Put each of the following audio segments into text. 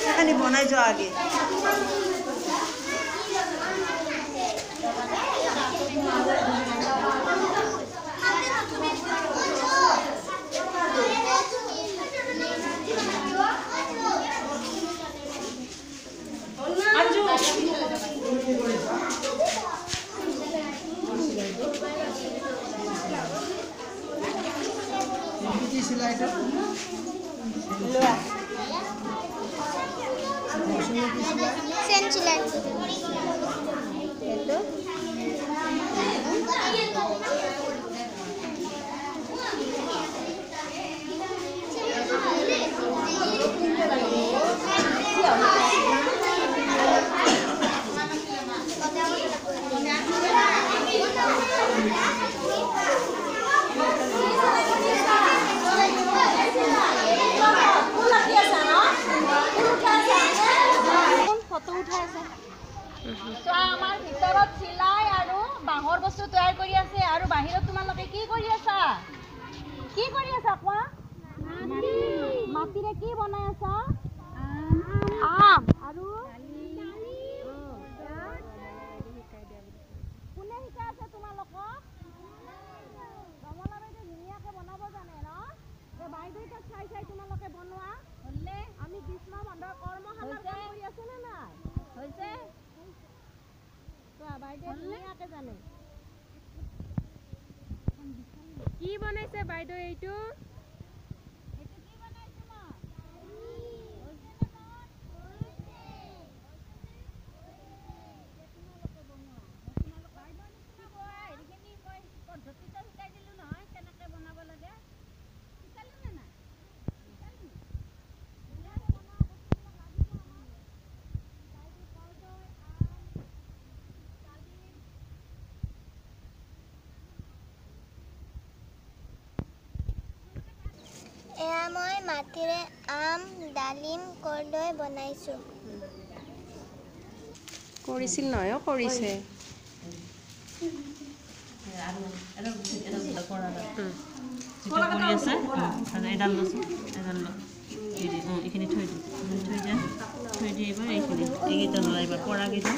এখানে বনাই যাও আগে So আমাৰ ভিতৰত চিলাই আৰু বাঁহৰ বস্তু তৈয়াৰ কৰি আছে আৰু বাহিৰত তোমালোকে কি কৰি আছা কোৱা মাটিৰে কি বনাই আছা আম আৰু কোনে শিকাই আছে তোমালোকক ৰমলা বাইদেউ ধুনীয়াকৈ বনাব জানে ন বাইদেউক চাই তোমালোকে বনোৱা হ'লে আমি কৃষ্ণ বন্ধৰ কৰ্মশালাৰ কাম কৰি আছো নে নাই হৈছে বাইদেউ ধুনীয়াকৈ জানে কি বনাইছে বাইদেউ এইটো কি বনাইছো পদ্ধতিটো শিকাই দিলো নহয় কেনেকৈ বনাব লাগে শিকালো নে নাই এয়া মই মাটিৰে আম ডালিম কৰ্দৈ বনাইছোঁ কৰিছিল নহয় কৰিছে এইখিনি থৈ দিয়ে এবাৰ এইখিনি এইকেইটা লোৱা এবাৰ পৰাকেইটা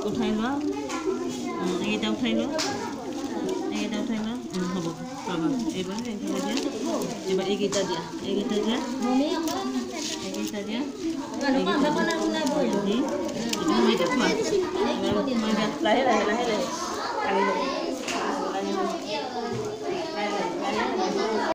উঠাই লোৱা এইকেইটা উঠাই লোৱা হ'ব পাবা এইবাৰ এইফালে দিয়া এবাৰ এইকেইটা দিয়া লাহে লাহে